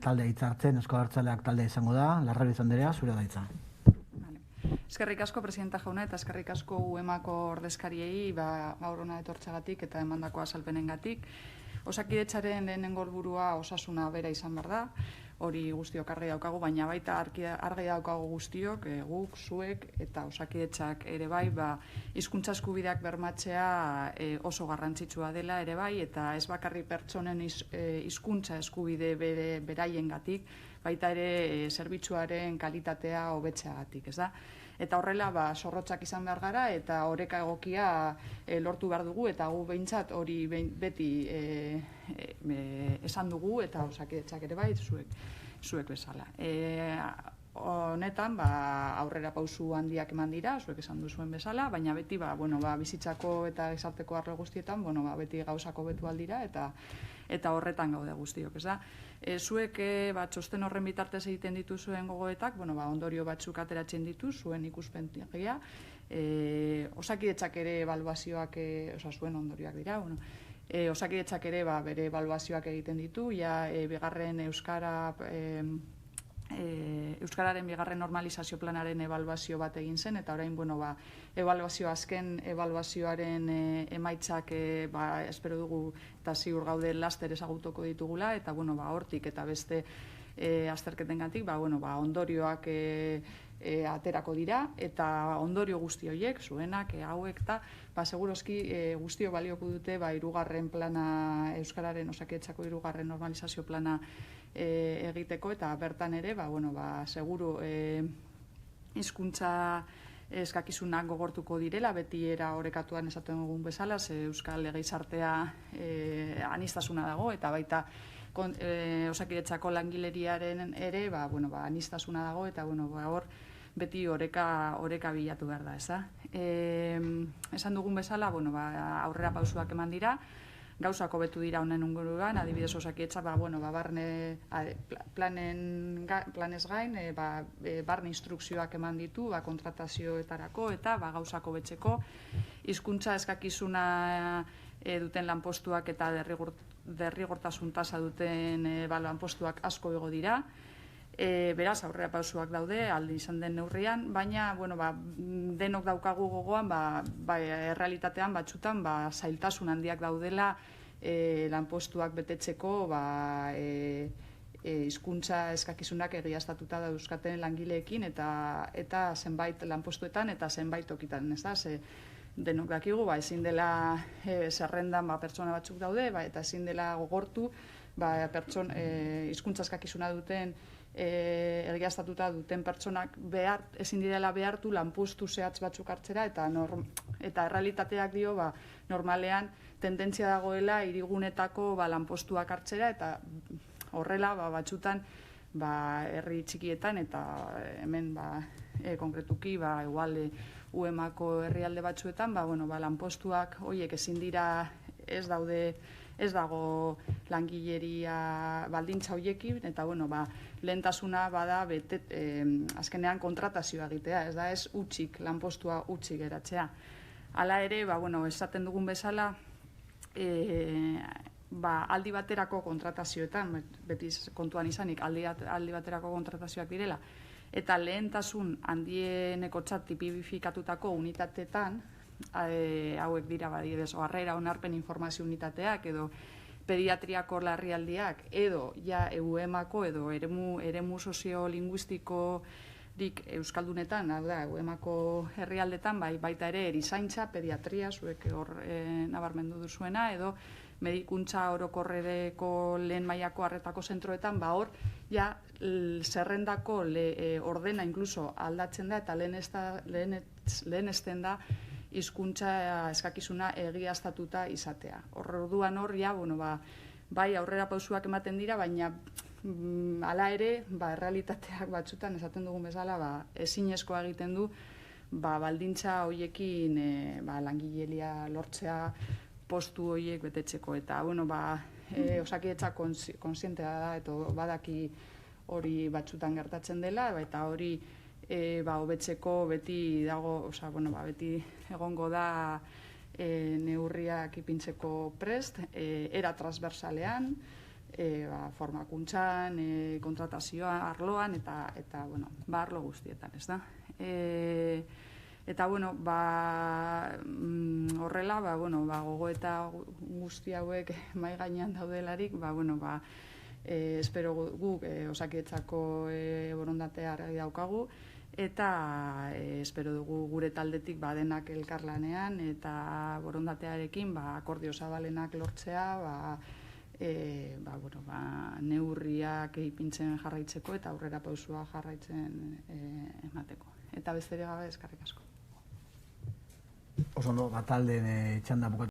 talde hitzartzen, Euzko Abertzaleak talde izango da. Larrabe Andrea, zure da hitza. Eskerrik asko presidenta jauna eta eskerrik asko UEMako ordezkariei gaur hona etortzeagatik eta emandako azalpenengatik. Osakidetzaren lehenengo helburua osasuna bera izan behar da, hori guztiok argi daukagu, baina baita argi daukagu guztiok, guk, zuek eta osakidetzak ere bai, hizkuntza eskubideak bermatzea oso garrantzitsua dela ere bai, eta ez bakarrik pertsonen hizkuntza eskubide beraiengatik, baita ere zerbitzuaren kalitatea hobetzeagatik, ez da? Eta horrela zorrotzak izan behar gara eta oreka egokia lortu behar dugu eta gu behintzat hori beti esan dugu eta osakidetzak ere bai zuek bezala. Honetan aurrera pausu handiak eman dira, zuek esan duzuen bezala, baina beti bizitzako eta gizarteko arlo guztietan beti gauzako betu aldira eta horretan gaude guztiok, ez da? Zuek txosten horren bitartez egiten dituzuen gogoetak, ondorio batzuk ateratzen ditu, zuen ikuspegia, osakidetzak ere ebaluazioak, zuen ondorioak dira, osakidetzak ere bere ebaluazioak egiten ditu, bigarren Euskararen bigarren normalizazio planaren ebaluazio bat egin zen, eta orain, azken ebaluazioaren emaitzak espero dugu eta ziur gaude laster ezagutuko ditugula, eta hortik eta beste azterketengatik ondorioak aterako dira, eta ondorio guzti horiek, zuenak, hauek, eta seguroski guztio balioko dute hirugarren plana, Euskararen Osakidetzako hirugarren normalizazio plana egiteko, eta bertan ere, seguru hizkuntza eskakizunak gogortuko direla, beti era orekatuan esaten dugun bezala, Euskal Legizartea aniztasuna dago, eta baita Osakidetzako langileriaren ere aniztasuna dago, eta hor beti oreka bilatu behar da, ez da? Esan dugun bezala, aurrera pausuak eman dira, gauzako betu dira honen inguruan, adibidez Osakidetza, barne planez gain, barne instrukzioak eman ditu, kontratazioetarako eta gauzako betzeko, hizkuntza eskakizuna duten lanpostuak eta derrigortasun tasa duten lanpostuak asko igo dira, beraz aurrera pausuak daude, aldi izan den neurrian, baina denok daukagu gogoan, errealitatean batzutan zailtasun handiak daudela lanpostuak betetzeko hizkuntza eskakizunak egiaztatuta dauzkaten langileekin eta zenbait lanpostuetan eta zenbait tokitan, ez da? Denok dakigu, ezin dela zerrendan pertsona batzuk daude, eta ezin dela gogortu hizkuntza eskakizuna duten egiaztatuta duten pertsonak ezin direla behartu lanpostu zehatz batzuk hartzera, eta errealitateak dio normalean tendentzia dagoela hirigunetako lanpostuak hartzera, eta horrela batzutan herri txikietan eta hemen konkretuki igual UEMako herrialde batzuetan lanpostuak horiek ezin dira, ez dago langileria baldintza horiekin, eta lehentasuna bada azkenean kontratazioa egitea, ez da ez lanpostua utxik geratzea. Hala ere, esaten dugun bezala, aldi baterako kontratazioetan, beti kontuan izanik aldi baterako kontratazioak direla, eta lehentasun handienekotzat tipifikatutako unitateetan, hauek dira badidez, harrera onarpen informazio unitateak edo pediatriako larrialdiak edo UEMako edo eremu soziolinguistikorik euskaldunetan, UEMako herrialdetan, baita ere erizaintza, pediatria, zuek hor nabarmendu duzuena, edo medikuntza orokorreko lehen mailako arretako zentroetan, hor zerrendako ordena inkluso aldatzen da eta lehenesten da hizkuntza eskakizuna egiaztatuta izatea. Orduan bai aurrera pausuak ematen dira, baina hala ere, errealitateak batzutan esaten dugun bezala, ezinezkoa egiten du, baldintza horiekin langileria lortzea postu horiek betetzeko. Eta, Osakidetza konsientea da, eta badaki hori batzutan gertatzen dela, eta hori hobetzeko beti dago, beti egongo da neurriak ipintzeko prest, era transversalean, formakuntzan, kontratazioa arloan eta bueno, arlo guztietan, ez da. Eta bueno, horrela, gogoeta guzti hauek mahai gainean daudelarik, espero guk Osakidetzako borondatea daukagu, eta espero dugu gure taldetik denak elkarlanean eta borondatearekin akordio zabalenak lortzea, neurriak ipintzen jarraitzeko eta aurrera pausua jarraitzen emateko. Eta besterik gabe eskerrik asko. Oso ondo, taldeen txanda bukatu.